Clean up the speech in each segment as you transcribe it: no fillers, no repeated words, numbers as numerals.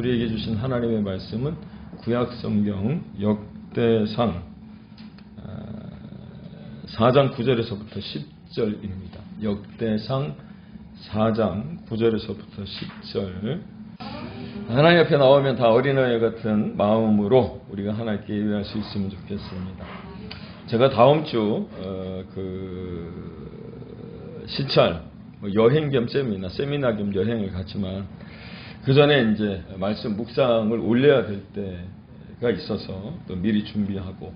우리에게 주신 하나님의 말씀은 구약성경 역대상 4장 9절에서부터 10절입니다. 역대상 4장 9절에서부터 10절. 하나님 앞에 나오면 다 어린아이 같은 마음으로 우리가 하나님께 예배할 수 있으면 좋겠습니다. 제가 다음 주 시찰 여행 겸 세미나 겸 여행을 갔지만 그 전에 이제 말씀 묵상을 올려야 될 때가 있어서 또 미리 준비하고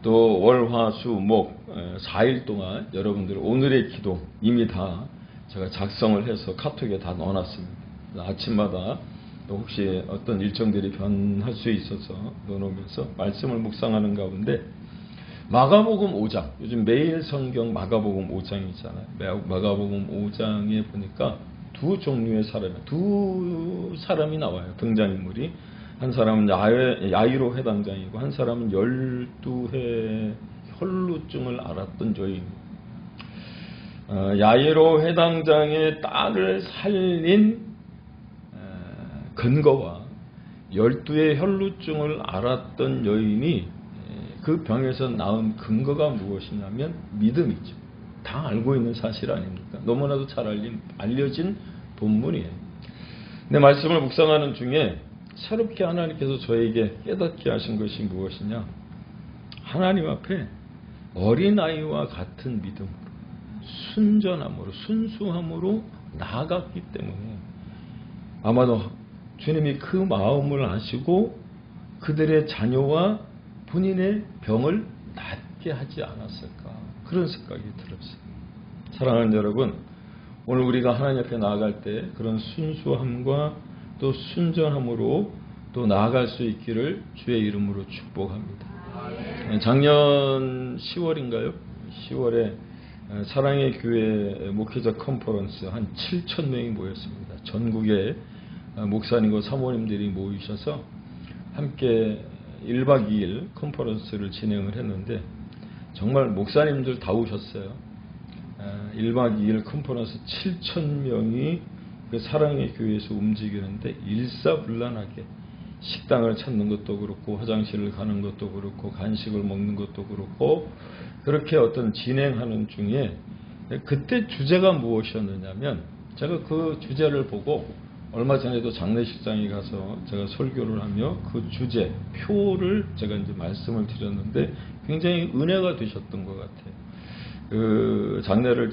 또 월, 화, 수, 목 4일 동안 여러분들 오늘의 기도 이미 다 제가 작성을 해서 카톡에 다 넣어놨습니다. 아침마다 또 혹시 어떤 일정들이 변할 수 있어서 넣어놓으면서 말씀을 묵상하는 가운데 마가복음 5장, 요즘 매일 성경 마가복음 5장이잖아요. 마가복음 5장에 보니까 두 사람이 나와요. 등장인물이. 한 사람은 야이로 회당장이고 한 사람은 12해 혈루증을 앓았던 여인입니다. 야이로 회당장의 딸을 살린 근거와 12해 혈루증을 앓았던 여인이 그 병에서 나은 근거가 무엇이냐면 믿음이죠. 다 알고 있는 사실 아닙니까? 너무나도 잘 알려진 본문이에요. 내 말씀을 묵상하는 중에 새롭게 하나님께서 저에게 깨닫게 하신 것이 무엇이냐? 하나님 앞에 어린아이와 같은 믿음으로 순전함으로 순수함으로 나아갔기 때문에 아마도 주님이 그 마음을 아시고 그들의 자녀와 본인의 병을 낫게 하지 않았을까, 그런 생각이 들었어요. 사랑하는 여러분, 오늘 우리가 하나님 앞에 나아갈 때 그런 순수함과 또 순전함으로 또 나아갈 수 있기를 주의 이름으로 축복합니다. 작년 10월인가요? 10월에 사랑의 교회 목회자 컨퍼런스 한 7,000명이 모였습니다. 전국의 목사님과 사모님들이 모이셔서 함께 1박 2일 컨퍼런스를 진행을 했는데 정말 목사님들 다 오셨어요. 1박 2일 컨퍼런스 7,000명이 그 사랑의 교회에서 움직이는데 일사불란하게 식당을 찾는 것도 그렇고 화장실을 가는 것도 그렇고 간식을 먹는 것도 그렇고 그렇게 어떤 진행하는 중에 그때 주제가 무엇이었느냐면 제가 그 주제를 보고 얼마 전에도 장례식장에 가서 제가 설교를 하며 그 주제, 표를 제가 이제 말씀을 드렸는데 굉장히 은혜가 되셨던 것 같아요. 그 장례를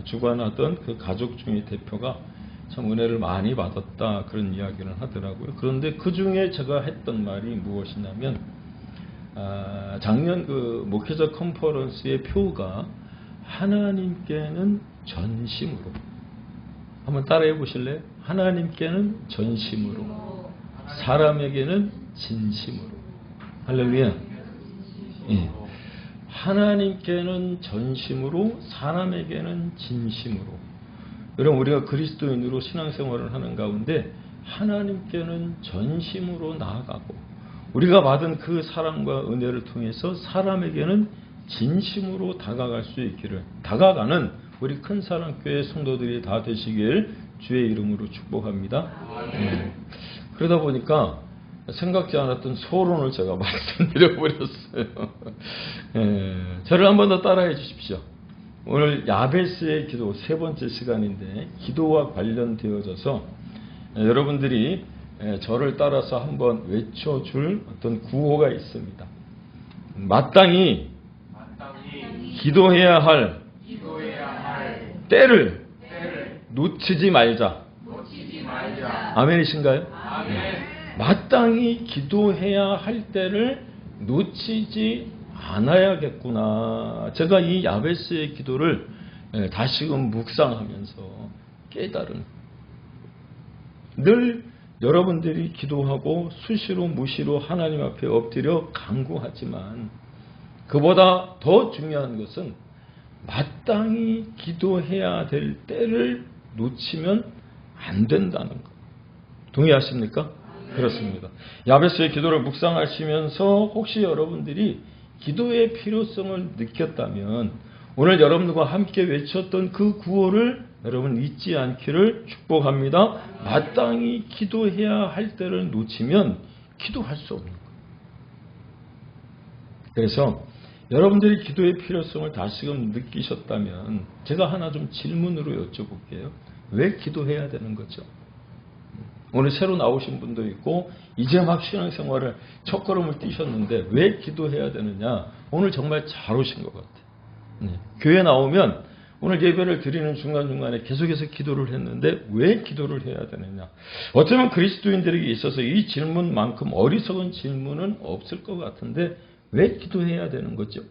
주관하던 그 가족 중의 대표가 참 은혜를 많이 받았다, 그런 이야기를 하더라고요. 그런데 그 중에 제가 했던 말이 무엇이냐면, 작년 그 목회자 컨퍼런스의 표가 하나님께는 전심으로, 한번 따라해 보실래요? 하나님께는 전심으로, 사람에게는 진심으로. 할렐루야. 예. 하나님께는 전심으로, 사람에게는 진심으로. 여러분, 우리가 그리스도인으로 신앙생활을 하는 가운데 하나님께는 전심으로 나아가고 우리가 받은 그 사랑과 은혜를 통해서 사람에게는 진심으로 다가갈 수 있기를, 다가가는 우리 큰사랑교회 성도들이 다 되시길 주의 이름으로 축복합니다. 그러다 보니까 생각지 않았던 소론을 제가 말씀드려버렸어요. 저를 한 번 더 따라해 주십시오. 오늘 야베스의 기도 세 번째 시간인데 기도와 관련되어져서 여러분들이 저를 따라서 한번 외쳐줄 어떤 구호가 있습니다. 마땅히 기도해야 할 때를 놓치지 말자. 아멘이신가요? 아멘. 마땅히 기도해야 할 때를 놓치지 않아야겠구나. 제가 이 야베스의 기도를 다시금 묵상하면서 깨달은, 늘 여러분들이 기도하고 수시로 무시로 하나님 앞에 엎드려 간구하지만 그보다 더 중요한 것은 마땅히 기도해야 될 때를 놓치면 안 된다는 것. 동의하십니까? 그렇습니다. 야베스의 기도를 묵상하시면서 혹시 여러분들이 기도의 필요성을 느꼈다면 오늘 여러분들과 함께 외쳤던 그 구호를 여러분 잊지 않기를 축복합니다. 마땅히 기도해야 할 때를 놓치면 기도할 수 없는 거예요. 그래서 여러분들이 기도의 필요성을 다시금 느끼셨다면 제가 하나 좀 질문으로 여쭤볼게요. 왜 기도해야 되는 거죠? 오늘 새로 나오신 분도 있고 이제 막 신앙생활을 첫걸음을 뛰셨는데 왜 기도해야 되느냐? 오늘 정말 잘 오신 것 같아요. 교회 나오면 오늘 예배를 드리는 중간중간에 계속해서 기도를 했는데 왜 기도를 해야 되느냐? 어쩌면 그리스도인들에게 있어서 이 질문만큼 어리석은 질문은 없을 것 같은데 왜 기도해야 되는 거죠?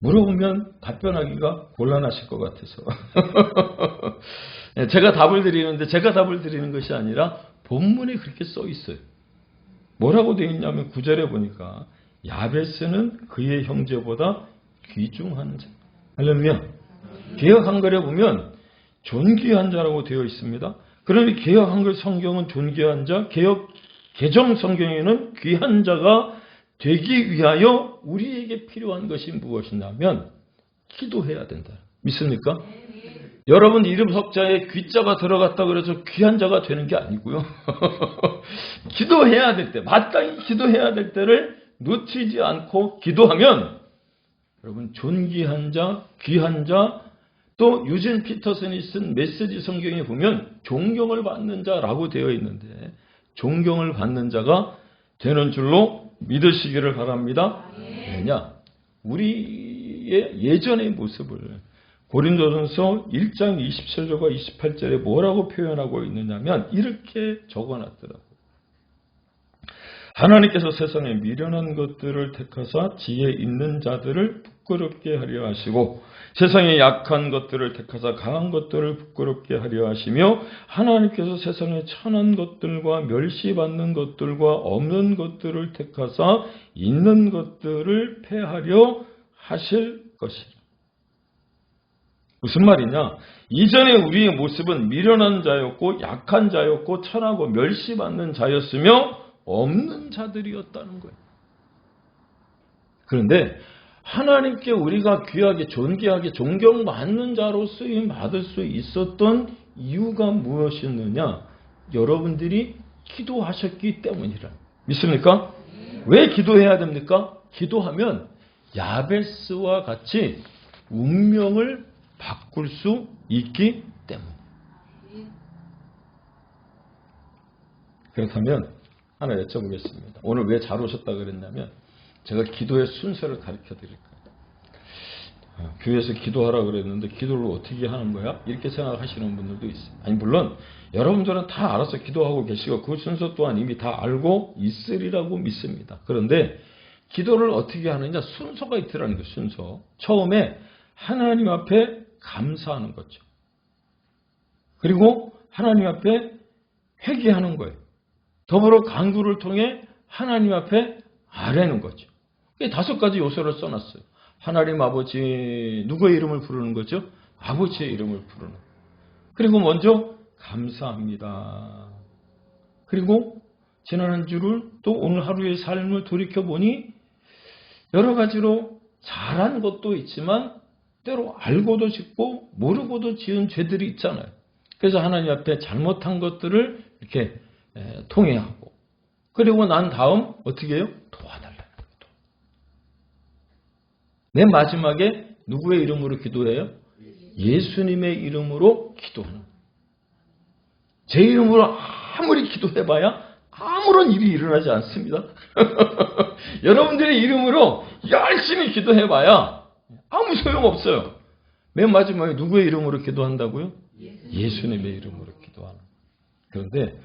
물어보면 답변하기가 곤란하실 것 같아서 제가 답을 드리는데 제가 답을 드리는 것이 아니라 본문에 그렇게 써 있어요. 뭐라고 되어 있냐면 9절에 보니까 야베스는 그의 형제보다 귀중한 자. 할렐루야. 개역 한글에 보면 존귀한 자라고 되어 있습니다. 그러니 개역 한글 성경은 존귀한 자, 개역 개정 성경에는 귀한 자가 되기 위하여 우리에게 필요한 것이 무엇이냐면 기도해야 된다. 믿습니까? 여러분 이름 석자에 귀자가 들어갔다 그래서 귀한 자가 되는 게 아니고요. 기도해야 될 때, 마땅히 기도해야 될 때를 놓치지 않고 기도하면 여러분 존귀한 자, 귀한 자, 또 유진 피터슨이 쓴 메시지 성경에 보면 존경을 받는 자라고 되어 있는데 존경을 받는 자가 되는 줄로 믿으시기를 바랍니다. 왜냐? 우리의 예전의 모습을 고린도전서 1장 27절과 28절에 뭐라고 표현하고 있느냐면 이렇게 적어놨더라고요. 하나님께서 세상에 미련한 것들을 택하사 지혜 있는 자들을 부끄럽게 하려 하시고 세상에 약한 것들을 택하사 강한 것들을 부끄럽게 하려 하시며 하나님께서 세상에 천한 것들과 멸시받는 것들과 없는 것들을 택하사 있는 것들을 패하려 하실 것이라. 무슨 말이냐? 이전에 우리의 모습은 미련한 자였고 약한 자였고 천하고 멸시받는 자였으며 없는 자들이었다는 거예요. 그런데 하나님께 우리가 귀하게 존귀하게 존경받는 자로 쓰임받을 수 있었던 이유가 무엇이었느냐? 여러분들이 기도하셨기 때문이라. 믿습니까? 왜 기도해야 됩니까? 기도하면 야베스와 같이 운명을 바꿀 수 있기 때문에. 그렇다면 하나 여쭤보겠습니다. 오늘 왜 잘 오셨다 그랬냐면 제가 기도의 순서를 가르쳐 드릴 거예요. 교회에서 기도하라 그랬는데 기도를 어떻게 하는 거야? 이렇게 생각하시는 분들도 있어요. 아니 물론 여러분들은 다 알아서 기도하고 계시고 그 순서 또한 이미 다 알고 있으리라고 믿습니다. 그런데 기도를 어떻게 하느냐 순서가 있더라는 거예요. 순서. 처음에 하나님 앞에 감사하는 거죠. 그리고 하나님 앞에 회개하는 거예요. 더불어 간구를 통해 하나님 앞에 아뢰는 거죠. 5가지 요소를 써놨어요. 하나님 아버지 누구의 이름을 부르는 거죠? 아버지의 이름을 부르는. 그리고 먼저 감사합니다. 그리고 지난 한 주를 또 오늘 하루의 삶을 돌이켜보니 여러 가지로 잘한 것도 있지만 때로 알고도 짓고 모르고도 지은 죄들이 있잖아요. 그래서 하나님 앞에 잘못한 것들을 이렇게 통회하고 그리고 난 다음 어떻게 해요? 도와달라는 것도. 맨 마지막에 누구의 이름으로 기도해요? 예수님의 이름으로 기도하는 거예요. 제 이름으로 아무리 기도해봐야 아무런 일이 일어나지 않습니다. 여러분들의 이름으로 열심히 기도해봐야 아무 소용없어요. 맨 마지막에 누구의 이름으로 기도한다고요? 예수님의 이름으로 기도하는. 그런데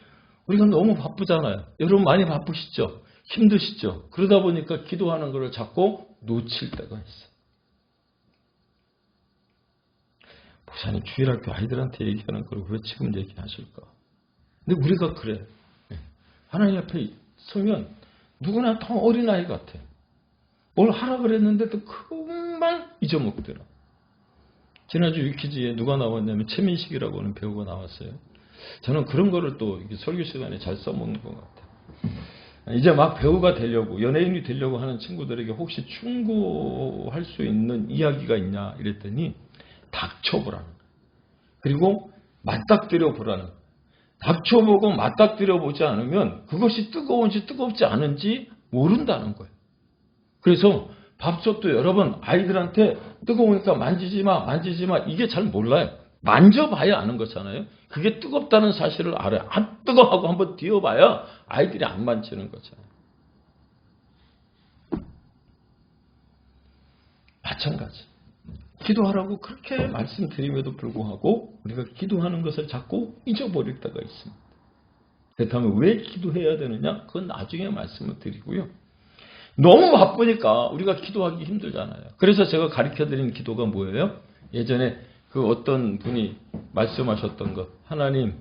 우리가 너무 바쁘잖아요. 여러분 많이 바쁘시죠? 힘드시죠? 그러다 보니까 기도하는 것을 자꾸 놓칠 때가 있어요. 목사님 주일학교 아이들한테 얘기하는 걸 왜 지금 얘기하실까? 근데 우리가 그래. 하나님 앞에 서면 누구나 더 어린아이 같아. 뭘 하라 그랬는데도 금방 잊어먹더라. 지난주 유키즈에 누가 나왔냐면 최민식이라고 하는 배우가 나왔어요. 저는 그런 거를 또 설교 시간에 잘 써먹는 것 같아요. 이제 막 배우가 되려고 연예인이 되려고 하는 친구들에게 혹시 충고할 수 있는 이야기가 있냐 이랬더니 닥쳐보라는 거예요. 그리고 맞닥뜨려 보라는 거예요. 닥쳐보고 맞닥뜨려 보지 않으면 그것이 뜨거운지 뜨겁지 않은지 모른다는 거예요. 그래서 밥솥도 여러분 아이들한테 뜨거우니까 만지지 마 이게 잘 몰라요. 만져봐야 아는 거잖아요. 그게 뜨겁다는 사실을 알아요. 안 뜨거 하고 한번 뒤어봐야 아이들이 안 만지는 거잖아요. 마찬가지. 기도하라고 그렇게 말씀드림에도 불구하고 우리가 기도하는 것을 자꾸 잊어버릴 때가 있습니다. 그렇다면 왜 기도해야 되느냐? 그건 나중에 말씀을 드리고요. 너무 바쁘니까 우리가 기도하기 힘들잖아요. 그래서 제가 가르쳐드린 기도가 뭐예요? 예전에 그 어떤 분이 말씀하셨던 것. 하나님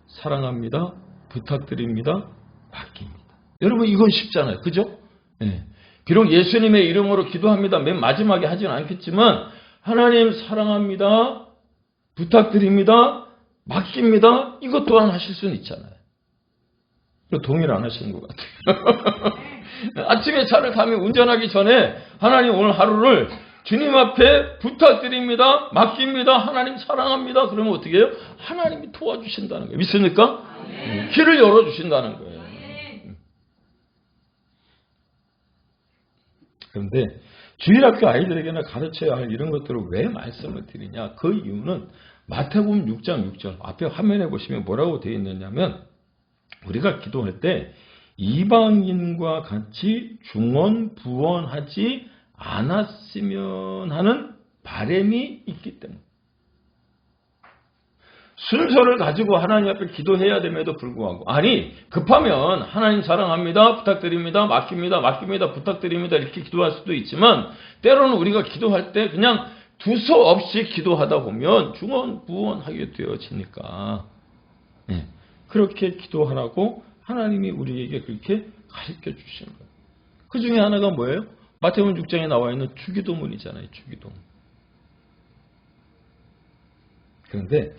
사랑합니다. 부탁드립니다. 맡깁니다. 여러분 이건 쉽잖아요. 그죠? 네. 비록 예수님의 이름으로 기도합니다. 맨 마지막에 하지는 않겠지만 하나님 사랑합니다. 부탁드립니다. 맡깁니다. 이것 또한 하실 수는 있잖아요. 동의를 안 하시는 것 같아요. 아침에 차를 타면 운전하기 전에 하나님 오늘 하루를 주님 앞에 부탁드립니다. 맡깁니다. 하나님 사랑합니다. 그러면 어떻게 해요? 하나님이 도와주신다는 거예요. 믿습니까? 길을 열어주신다는 거예요. 그런데 주일학교 아이들에게나 가르쳐야 할 이런 것들을 왜 말씀을 드리냐? 그 이유는 마태복음 6장 6절 앞에 화면에 보시면 뭐라고 되어 있느냐면 우리가 기도할 때 이방인과 같이 중언부언하지 않았으면 하는 바람이 있기 때문에 순서를 가지고 하나님 앞에 기도해야 됨에도 불구하고 아니 급하면 하나님 사랑합니다. 부탁드립니다. 맡깁니다. 부탁드립니다. 이렇게 기도할 수도 있지만 때로는 우리가 기도할 때 그냥 두서없이 기도하다 보면 중언부언하게 되어지니까 그렇게 기도하라고 하나님이 우리에게 그렇게 가르쳐 주시는 거예요. 그 중에 하나가 뭐예요? 마태복음 6장에 나와 있는 주기도문이잖아요. 주기도문. 그런데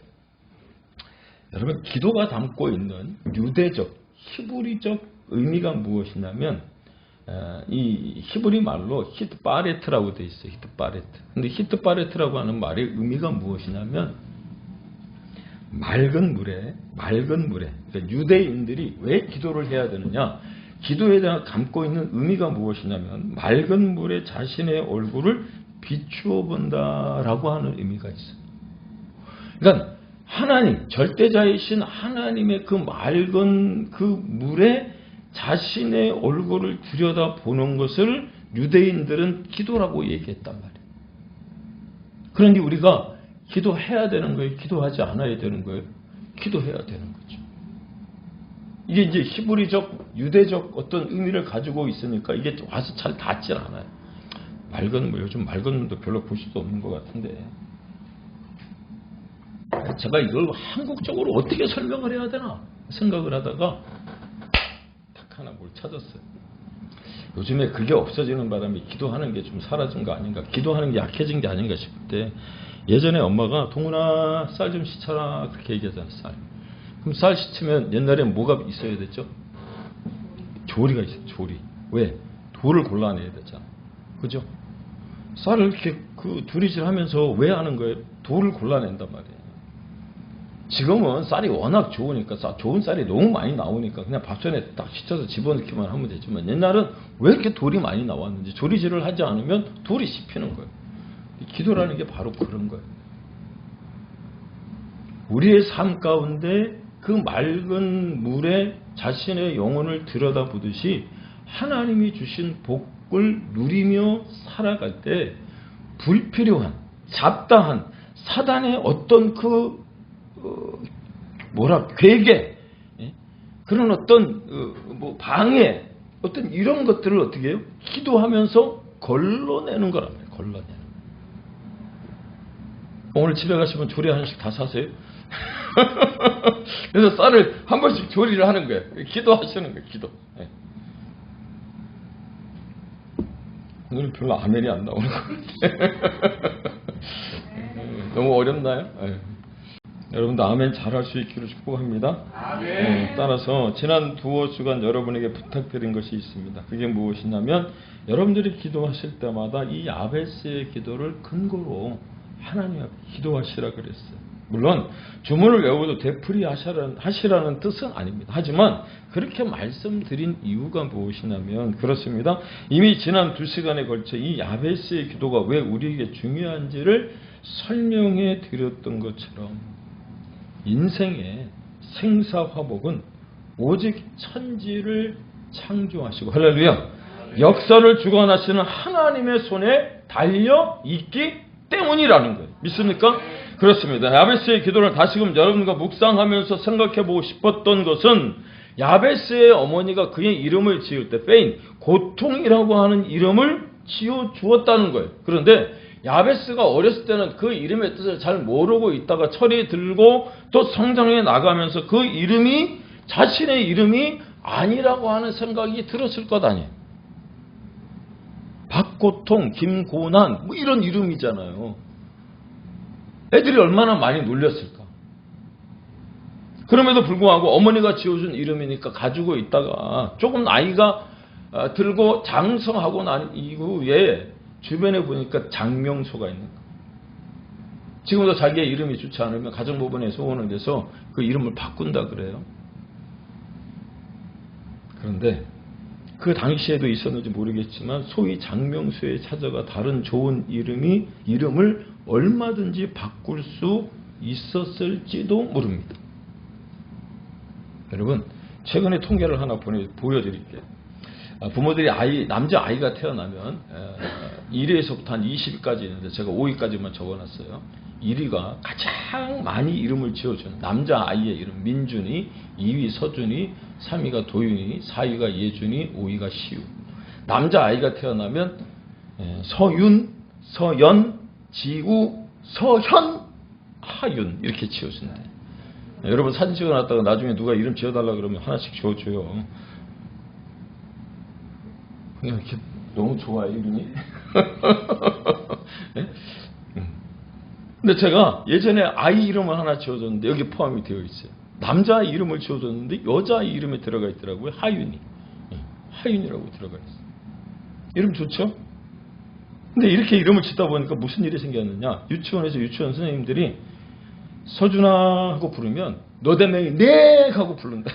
여러분 기도가 담고 있는 유대적, 히브리적 의미가 무엇이냐면 이 히브리 말로 히트바레트라고 되어 있어요. 히트바레트. 근데 히트바레트라고 하는 말의 의미가 무엇이냐면 맑은 물에 그러니까 유대인들이 왜 기도를 해야 되느냐? 기도에 대한 담고 있는 의미가 무엇이냐면 맑은 물에 자신의 얼굴을 비추어 본다라고 하는 의미가 있어요. 그러니까 하나님, 절대자이신 하나님의 그 맑은 그 물에 자신의 얼굴을 들여다보는 것을 유대인들은 기도라고 얘기했단 말이에요. 그런데 우리가 기도해야 되는 거예요? 기도하지 않아야 되는 거예요? 기도해야 되는 거죠. 이게 이제 히브리적, 유대적 어떤 의미를 가지고 있으니까 이게 와서 잘 닿질 않아요. 맑은 물, 요즘 맑은 물도 별로 볼 수도 없는 것 같은데. 제가 이걸 한국적으로 어떻게 설명을 해야 되나 생각을 하다가 딱 하나 뭘 찾았어요. 요즘에 그게 없어지는 바람에 기도하는 게 좀 사라진 거 아닌가, 기도하는 게 약해진 게 아닌가 싶을 때 예전에 엄마가 동훈아 쌀 좀 씻어라 그렇게 얘기하잖아요. 쌀. 그럼 쌀 씻으면 옛날에 뭐가 있어야 됐죠? 조리가 있어요. 조리. 왜? 돌을 골라내야 되잖아. 그죠? 쌀을 이렇게 그 두리질하면서 왜 하는 거예요? 돌을 골라낸단 말이에요. 지금은 쌀이 워낙 좋으니까 좋은 쌀이 너무 많이 나오니까 그냥 밥전에 딱 씻어서 집어넣기만 하면 되지만 옛날은 왜 이렇게 돌이 많이 나왔는지 조리질을 하지 않으면 돌이 씹히는 거예요. 기도라는 게 바로 그런 거예요. 우리의 삶 가운데 그 맑은 물에 자신의 영혼을 들여다보듯이 하나님이 주신 복을 누리며 살아갈 때 불필요한 잡다한 사단의 어떤 괴계 그런 어떤 방해 어떤 이런 것들을 어떻게 해요? 기도하면서 걸러내는 거란 말이에요. 걸러내는. 오늘 집에 가시면 조리 하나씩 다 사세요. 그래서 쌀을 한 번씩 조리를 하는 거예요. 기도하시는 거예요. 기도. 오늘 별로 아멘이 안 나오는 것 같아요. 너무 어렵나요? 여러분도 아멘 잘할 수 있기를 축복합니다. 따라서 지난 두어 주간 여러분에게 부탁드린 것이 있습니다. 그게 무엇이냐면 여러분들이 기도하실 때마다 이 야베스의 기도를 근거로 하나님 앞에 기도하시라 그랬어요. 물론 주문을 외워도 되풀이하시라는 뜻은 아닙니다. 하지만 그렇게 말씀드린 이유가 무엇이냐면 그렇습니다. 이미 지난 2시간에 걸쳐 이 야베스의 기도가 왜 우리에게 중요한지를 설명해 드렸던 것처럼 인생의 생사화복은 오직 천지를 창조하시고 할렐루야 역사를 주관하시는 하나님의 손에 달려 있기 때문이라는 거예요. 믿습니까? 그렇습니다. 야베스의 기도를 다시금 여러분과 묵상하면서 생각해 보고 싶었던 것은 야베스의 어머니가 그의 이름을 지을 때 페인, 고통이라고 하는 이름을 지어 주었다는 거예요. 그런데 야베스가 어렸을 때는 그 이름의 뜻을 잘 모르고 있다가 철이 들고 또 성장해 나가면서 그 이름이 자신의 이름이 아니라고 하는 생각이 들었을 것 아니에요. 박고통, 김고난 뭐 이런 이름이잖아요. 애들이 얼마나 많이 놀렸을까. 그럼에도 불구하고 어머니가 지어준 이름이니까 가지고 있다가 조금 나이가 들고 장성하고 난 이후에 주변에 보니까 장명소가 있는 거예요. 지금도 자기의 이름이 좋지 않으면 가정법원에 소원을 내서 그 이름을 바꾼다 그래요. 그런데 그 당시에도 있었는지 모르겠지만 소위 장명수에 찾아가 다른 좋은 이름을 얼마든지 바꿀 수 있었을지도 모릅니다. 여러분 최근에 통계를 하나 보여드릴게요. 부모들이 남자 아이가 태어나면 1위에서부터 한 20위까지 있는데 제가 5위까지만 적어놨어요. 1위가 가장 많이 이름을 지어준 남자 아이의 이름 민준이, 2위 서준이, 3위가 도윤이, 4위가 예준이, 5위가 시우. 남자 아이가 태어나면 서윤, 서연, 지우, 서현, 하윤 이렇게 지어준대. 여러분 사진 찍어놨다가 나중에 누가 이름 지어달라 그러면 하나씩 지어줘요. 그냥 이렇게 너무 좋아요 이름이. 네? 근데 제가 예전에 아이 이름을 하나 지어줬는데 여기 포함이 되어 있어요. 남자 이름을 지어줬는데 여자 이름에 들어가 있더라고요. 하윤이. 하윤이라고 들어가 있어요. 이름 좋죠? 근데 이렇게 이름을 짓다 보니까 무슨 일이 생겼느냐. 유치원에서 유치원 선생님들이 서준아 하고 부르면 너대명이 네 하고 부른다.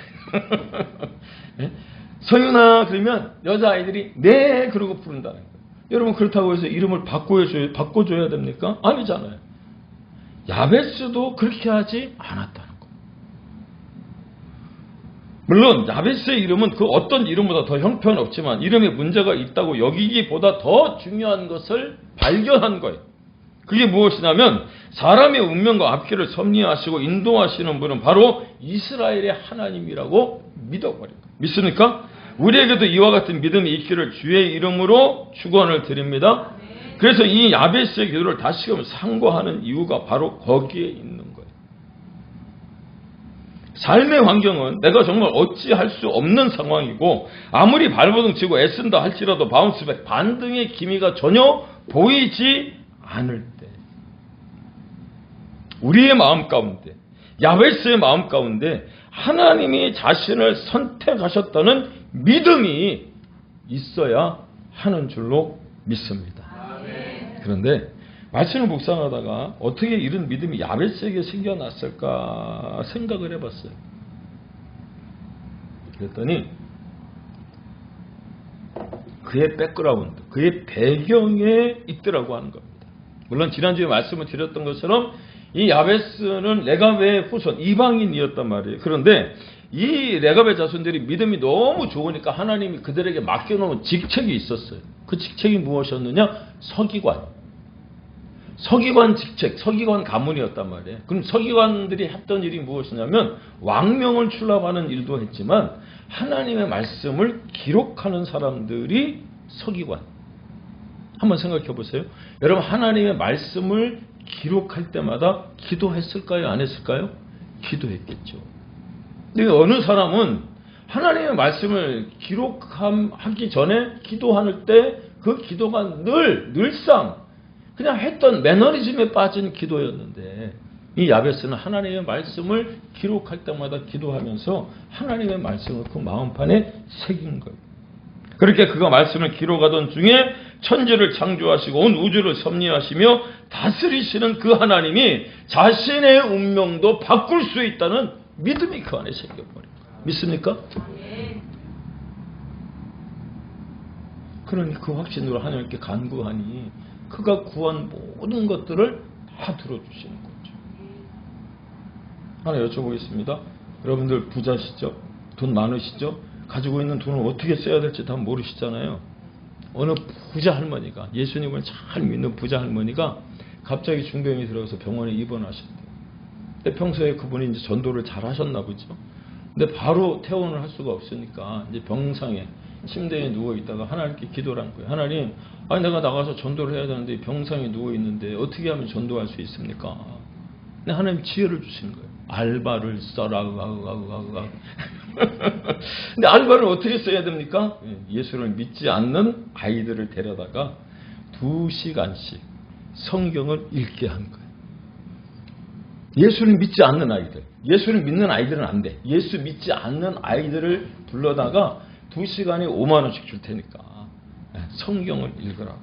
네? 서윤아 그러면 여자아이들이 네 그러고 부른다는 거예요. 여러분 그렇다고 해서 이름을 바꿔줘야 됩니까? 아니잖아요. 야베스도 그렇게 하지 않았다는 거예요. 물론 야베스의 이름은 그 어떤 이름보다 더 형편없지만 이름에 문제가 있다고 여기기보다 더 중요한 것을 발견한 거예요. 그게 무엇이냐면 사람의 운명과 앞길을 섭리하시고 인도하시는 분은 바로 이스라엘의 하나님이라고 믿어버린 거예요. 믿습니까? 우리에게도 이와 같은 믿음이 있기를 주의 이름으로 축원을 드립니다. 그래서 이 야베스의 기도를 다시금 상고하는 이유가 바로 거기에 있는 거예요. 삶의 환경은 내가 정말 어찌할 수 없는 상황이고 아무리 발버둥 치고 애쓴다 할지라도 바운스백 반등의 기미가 전혀 보이지 않을 때 우리의 마음 가운데 야베스의 마음 가운데 하나님이 자신을 선택하셨다는 믿음이 있어야 하는 줄로 믿습니다. 그런데 말씀을 묵상하다가 어떻게 이런 믿음이 야베스에게 생겨났을까 생각을 해봤어요. 그랬더니 그의 백그라운드, 그의 배경에 있더라고 하는 겁니다. 물론 지난주에 말씀을 드렸던 것처럼 이 야베스는 레갑의 후손, 이방인이었단 말이에요. 그런데 이 레갑의 자손들이 믿음이 너무 좋으니까 하나님이 그들에게 맡겨놓은 직책이 있었어요. 그 직책이 무엇이었느냐? 서기관 직책, 서기관 가문이었단 말이에요. 그럼 서기관들이 했던 일이 무엇이냐면 왕명을 출납하는 일도 했지만 하나님의 말씀을 기록하는 사람들이 서기관. 한번 생각해 보세요. 여러분 하나님의 말씀을 기록할 때마다 기도했을까요? 안 했을까요? 기도했겠죠. 근데 어느 사람은 하나님의 말씀을 기록하기 전에 기도할 때 그 기도가 늘상 그냥 했던 매너리즘에 빠진 기도였는데 이 야베스는 하나님의 말씀을 기록할 때마다 기도하면서 하나님의 말씀을 그 마음판에 새긴 거예요. 그렇게 그가 말씀을 기록하던 중에 천지를 창조하시고 온 우주를 섭리하시며 다스리시는 그 하나님이 자신의 운명도 바꿀 수 있다는 믿음이 그 안에 생겨버린 거예요. 믿습니까? 그러니 그 확신으로 하나님께 간구하니 그가 구한 모든 것들을 다 들어주시는 거죠. 하나 여쭤보겠습니다. 여러분들 부자시죠? 돈 많으시죠? 가지고 있는 돈을 어떻게 써야 될지 다 모르시잖아요. 어느 부자 할머니가, 예수님을 잘 믿는 부자 할머니가 갑자기 중병이 들어가서 병원에 입원하셨대요. 근데 평소에 그분이 이제 전도를 잘 하셨나 보죠. 근데 바로 퇴원을 할 수가 없으니까 이제 병상에 침대에 누워 있다가 하나님께 기도를 한 거예요. 하나님, 아니 내가 나가서 전도를 해야 되는데 병상에 누워 있는데 어떻게 하면 전도할 수 있습니까? 근데 하나님 지혜를 주신 거예요. 알바를 써라. 근데 알바를 어떻게 써야 됩니까? 예수를 믿지 않는 아이들을 데려다가 2시간씩 성경을 읽게 한 거예요. 예수를 믿지 않는 아이들, 예수를 믿는 아이들은 안 돼. 예수 믿지 않는 아이들을 불러다가 2시간에 5만 원씩 줄 테니까 성경을 읽으라고.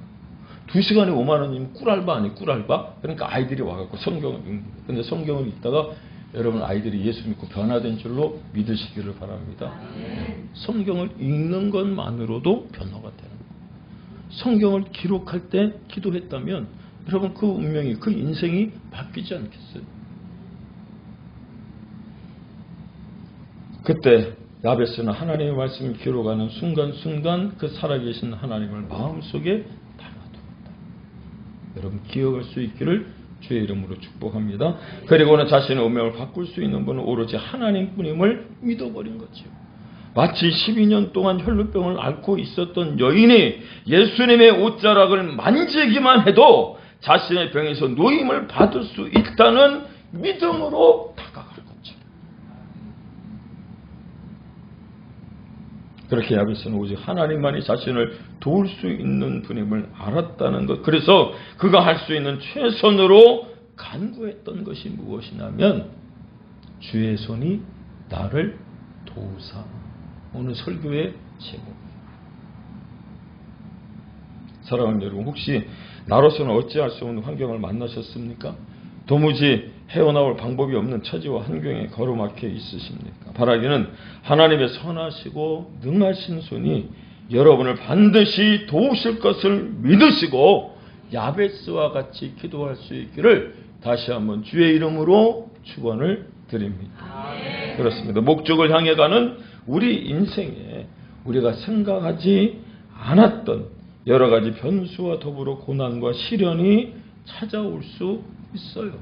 2시간에 5만 원이면 꿀알바 아니에요? 꿀알바? 그러니까 아이들이 와갖고 성경을 읽는 거예요. 근데 성경을 읽다가 여러분 아이들이 예수 믿고 변화된 줄로 믿으시기를 바랍니다. 성경을 읽는 것만으로도 변화가 되는 거예요. 성경을 기록할 때 기도했다면 여러분 그 운명이, 그 인생이 바뀌지 않겠어요? 그때 야베스는 하나님의 말씀을 기록하는 순간순간 그 살아계신 하나님을 마음속에 담아두었다. 여러분 기억할 수 있기를 주의 이름으로 축복합니다. 그리고는 자신의 운명을 바꿀 수 있는 분은 오로지 하나님뿐임을 믿어버린 거죠. 마치 12년 동안 혈루병을 앓고 있었던 여인이 예수님의 옷자락을 만지기만 해도 자신의 병에서 노임을 받을 수 있다는 믿음으로 다가갈 거죠. 그렇게 야베스는 오직 하나님만이 자신을 도울 수 있는 분임을 알았다는 것. 그래서 그가 할 수 있는 최선으로 간구했던 것이 무엇이냐면 주의 손이 나를 도우사. 오늘 설교의 제목. 사랑하는 여러분, 혹시 나로서는 어찌할 수 없는 환경을 만나셨습니까? 도무지 헤어나올 방법이 없는 처지와 환경에 거로막혀 있으십니까? 바라기는 하나님의 선하시고 능하신 손이 여러분을 반드시 도우실 것을 믿으시고 야베스와 같이 기도할 수 있기를 다시 한번 주의 이름으로 축원을 드립니다. 그렇습니다. 목적을 향해 가는 우리 인생에 우리가 생각하지 않았던 여러 가지 변수와 더불어 고난과 시련이 찾아올 수 있어요.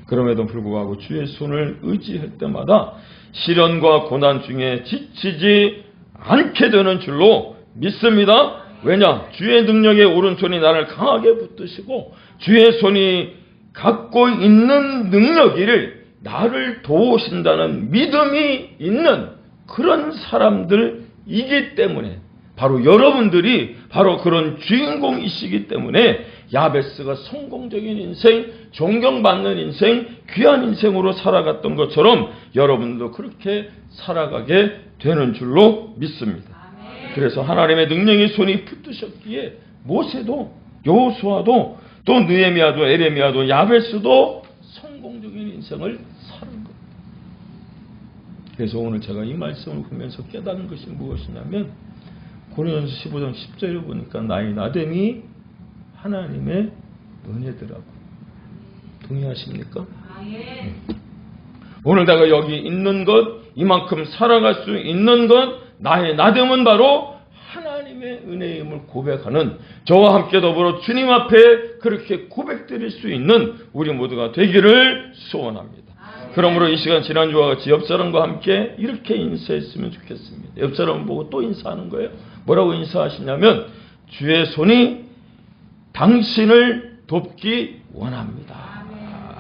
그럼에도 불구하고 주의 손을 의지할 때마다 시련과 고난 중에 지치지 않게 되는 줄로 믿습니다. 왜냐? 주의 능력의 오른손이 나를 강하게 붙드시고 주의 손이 갖고 있는 능력을 나를 도우신다는 믿음이 있는 그런 사람들이기 때문에 바로 여러분들이 바로 그런 주인공이시기 때문에 야베스가 성공적인 인생, 존경받는 인생, 귀한 인생으로 살아갔던 것처럼 여러분도 그렇게 살아가게 되는 줄로 믿습니다. 그래서 하나님의 능력의 손이 붙드셨기에 모세도 여호수아도 또 느헤미야도 에레미야도 야베스도 성공적인 인생을 사는 겁니다. 그래서 오늘 제가 이 말씀을 보면서 깨닫는 것이 무엇이냐면 고린도전서 15장 10절에 보니까 나의 나됨이 하나님의 은혜더라고. 동의하십니까? 오늘 내가 여기 있는 것, 이만큼 살아갈 수 있는 것, 나의 나됨은 바로 하나님의 은혜임을 고백하는 저와 함께 더불어 주님 앞에 그렇게 고백드릴 수 있는 우리 모두가 되기를 소원합니다. 그러므로 이 시간 지난주와 같이 옆사람과 함께 이렇게 인사했으면 좋겠습니다. 옆사람 보고 또 인사하는 거예요. 뭐라고 인사하시냐면 주의 손이 당신을 돕기 원합니다.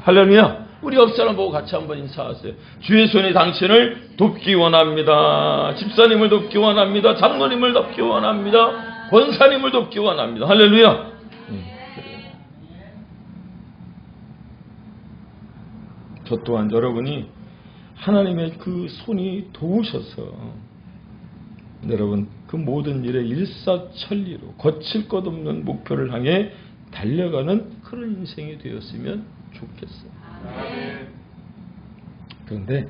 할렐루야. 우리 옆사람 보고 같이 한번 인사하세요. 주의 손이 당신을 돕기 원합니다. 집사님을 돕기 원합니다. 장로님을 돕기 원합니다. 권사님을 돕기 원합니다. 할렐루야. 저 또한 여러분이 하나님의 그 손이 도우셔서 여러분 그 모든 일에 일사천리로 거칠 것 없는 목표를 향해 달려가는 그런 인생이 되었으면 좋겠어요. 그런데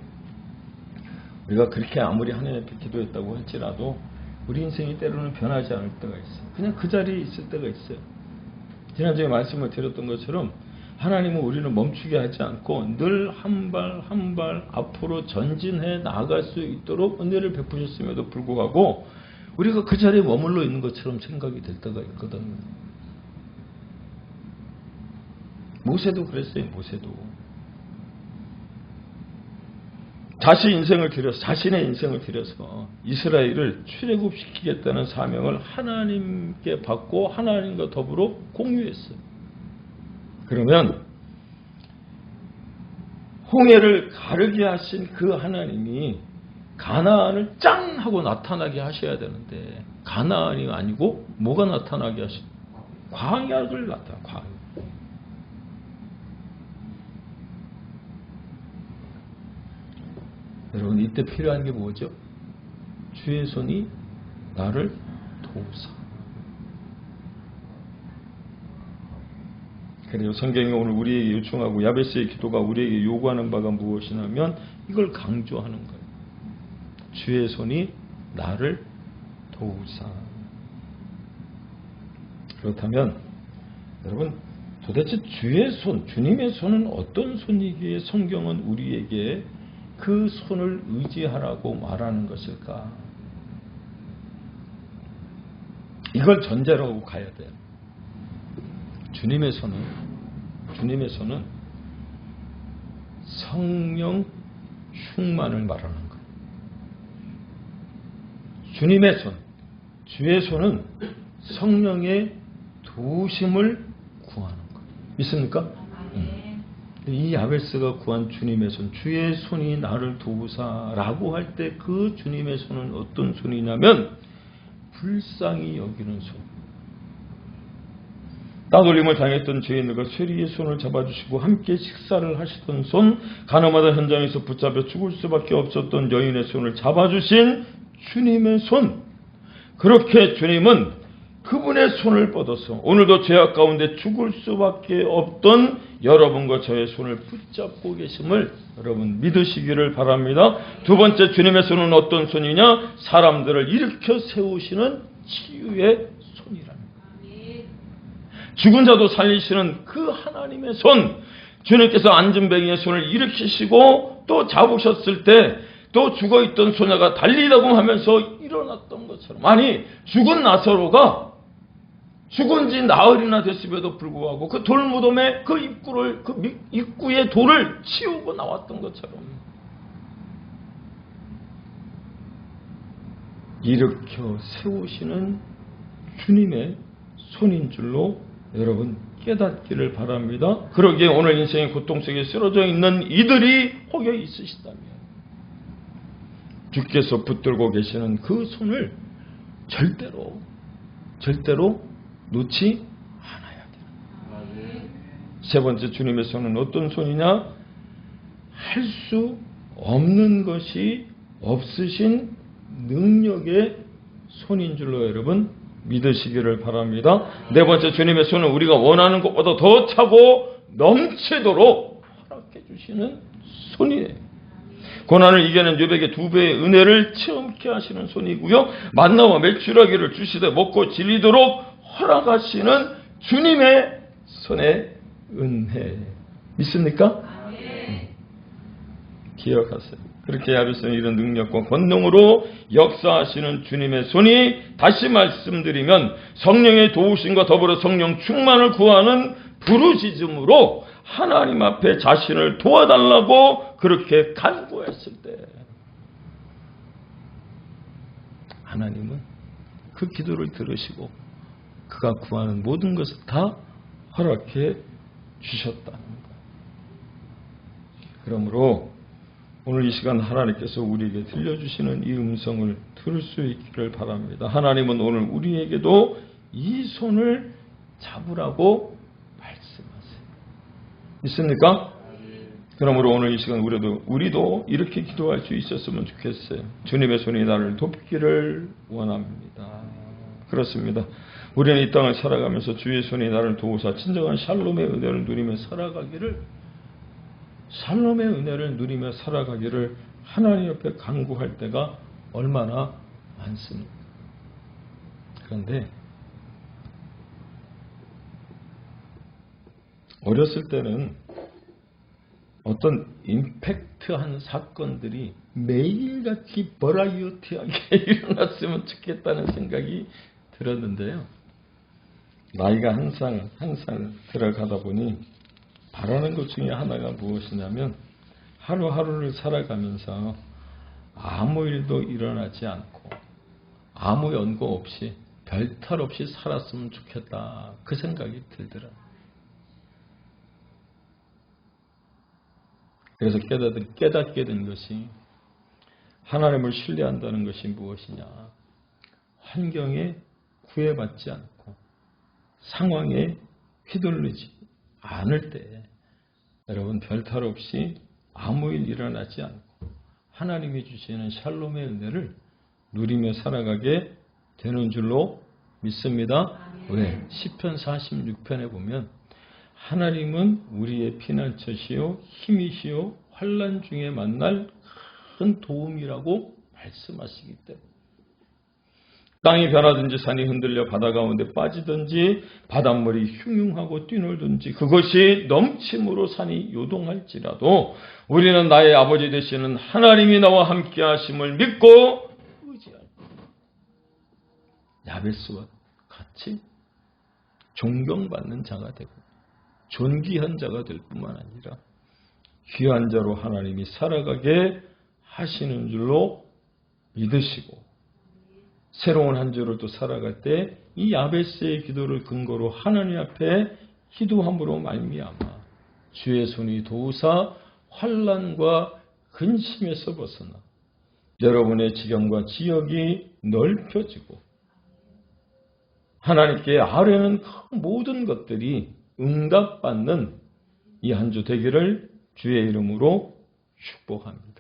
우리가 그렇게 아무리 하나님 앞에 기도했다고 할지라도 우리 인생이 때로는 변하지 않을 때가 있어요. 그냥 그 자리에 있을 때가 있어요. 지난주에 말씀을 드렸던 것처럼 하나님은 우리는 멈추게 하지 않고 늘 한 발 한 발 앞으로 전진해 나아갈 수 있도록 은혜를 베푸셨음에도 불구하고 우리가 그 자리에 머물러 있는 것처럼 생각이 될 때가 있거든요. 모세도 그랬어요. 모세도 자신의 인생을 들여서 이스라엘을 출애굽시키겠다는 사명을 하나님께 받고 하나님과 더불어 공유했어요. 그러면 홍해를 가르게 하신 그 하나님이 가나안을 짱 하고 나타나게 하셔야 되는데 가나안이 아니고 뭐가 나타나게 하신? 광야를 나타나. 광야. 여러분 이때 필요한 게 뭐죠? 주의 손이 나를 도우사. 그래요. 성경이 오늘 우리에게 요청하고 야베스의 기도가 우리에게 요구하는 바가 무엇이냐면 이걸 강조하는 거예요. 주의 손이 나를 도우사. 그렇다면 여러분 도대체 주의 손, 주님의 손은 어떤 손이기에 성경은 우리에게 그 손을 의지하라고 말하는 것일까? 이걸 전제로 하고 가야 돼요. 주님의 손은 성령 충만을 말하는 거예요. 주님의 손, 주의 손은 성령의 도우심을 구하는 거예요. 믿습니까? 이 야베스가 구한 주님의 손, 주의 손이 나를 도우사라고 할 때 그 주님의 손은 어떤 손이냐면 불쌍히 여기는 손. 따돌림을 당했던 죄인들과 쇠리의 손을 잡아주시고 함께 식사를 하시던 손, 가나마다 현장에서 붙잡혀 죽을 수밖에 없었던 여인의 손을 잡아주신 주님의 손. 그렇게 주님은 그분의 손을 뻗어서 오늘도 죄악 가운데 죽을 수밖에 없던 여러분과 저의 손을 붙잡고 계심을 여러분 믿으시기를 바랍니다. 두 번째, 주님의 손은 어떤 손이냐? 사람들을 일으켜 세우시는 치유의 손이라는 거예요. 죽은 자도 살리시는 그 하나님의 손. 주님께서 안전뱅이의 손을 일으키시고 또 잡으셨을 때 또 죽어있던 소녀가 달리다고 하면서 일어났던 것처럼, 아니 죽은 나사로가 죽은 지 나흘이나 됐음에도 불구하고 그 돌무덤에 그 입구의 돌을 치우고 나왔던 것처럼 일으켜 세우시는 주님의 손인 줄로 여러분 깨닫기를 바랍니다. 그러기에 오늘 인생의 고통 속에 쓰러져 있는 이들이 혹여 있으시다면 주께서 붙들고 계시는 그 손을 절대로 놓지 않아야 돼요. 세 번째, 주님의 손은 어떤 손이냐? 할 수 없는 것이 없으신 능력의 손인 줄로 여러분 믿으시기를 바랍니다. 네 번째, 주님의 손은 우리가 원하는 것보다 더 차고 넘치도록 허락해 주시는 손이에요. 고난을 이겨낸 욥에게 2배의 은혜를 체험케 하시는 손이고요. 만나와 메추라기를 주시되 먹고 질리도록 허락하시는 주님의 손의 은혜. 믿습니까? 기억하세요. 그렇게 야베스는 이런 능력과 권능으로 역사하시는 주님의 손이, 다시 말씀드리면 성령의 도우심과 더불어 성령 충만을 구하는 부르짖음으로 하나님 앞에 자신을 도와달라고 그렇게 간구했을 때 하나님은 그 기도를 들으시고 그가 구하는 모든 것을 다 허락해 주셨다는 거예요. 그러므로 오늘 이 시간 하나님께서 우리에게 들려주시는 이 음성을 들을 수 있기를 바랍니다. 하나님은 오늘 우리에게도 이 손을 잡으라고 말씀하세요. 있습니까? 그러므로 오늘 이 시간 우리도 이렇게 기도할 수 있었으면 좋겠어요. 주님의 손이 나를 돕기를 원합니다. 그렇습니다. 우리는 이 땅을 살아가면서 주의 손이 나를 도우사 진정한 샬롬의 은혜를 누리며 살아가기를 하나님 옆에 간구할 때가 얼마나 많습니까? 그런데 어렸을 때는 어떤 임팩트한 사건들이 매일같이 버라이어티하게 일어났으면 좋겠다는 생각이 들었는데요. 나이가 항상 들어가다 보니 바라는 것 중에 하나가 무엇이냐면 하루하루를 살아가면서 아무 일도 일어나지 않고 아무 연고 없이 별탈 없이 살았으면 좋겠다. 그 생각이 들더라고요. 그래서 깨닫게 된 것이 하나님을 신뢰한다는 것이 무엇이냐. 환경에 구애받지 않고 상황에 휘둘리지 않을 때 여러분 별탈 없이 아무 일 일어나지 않고 하나님이 주시는 샬롬의 은혜를 누리며 살아가게 되는 줄로 믿습니다. 왜? 시편 46편에 보면 하나님은 우리의 피난처시요 힘이시요 환난 중에 만날 큰 도움이라고 말씀하시기 때문에 땅이 변하든지 산이 흔들려 바다 가운데 빠지든지 바닷물이 흉흉하고 뛰놀든지 그것이 넘침으로 산이 요동할지라도 우리는 나의 아버지 되시는 하나님이 나와 함께 하심을 믿고 의지할 야베스와 같이 존경받는 자가 되고 존귀한 자가 될 뿐만 아니라 귀한 자로 하나님이 살아가게 하시는 줄로 믿으시고 새로운 한 주를 또 살아갈 때 이 야베스의 기도를 근거로 하나님 앞에 기도함으로 말미암아 주의 손이 도우사 환난과 근심에서 벗어나 여러분의 지경과 지역이 넓혀지고 하나님께 아뢰는 그 모든 것들이 응답받는 이 한 주 되기를 주의 이름으로 축복합니다.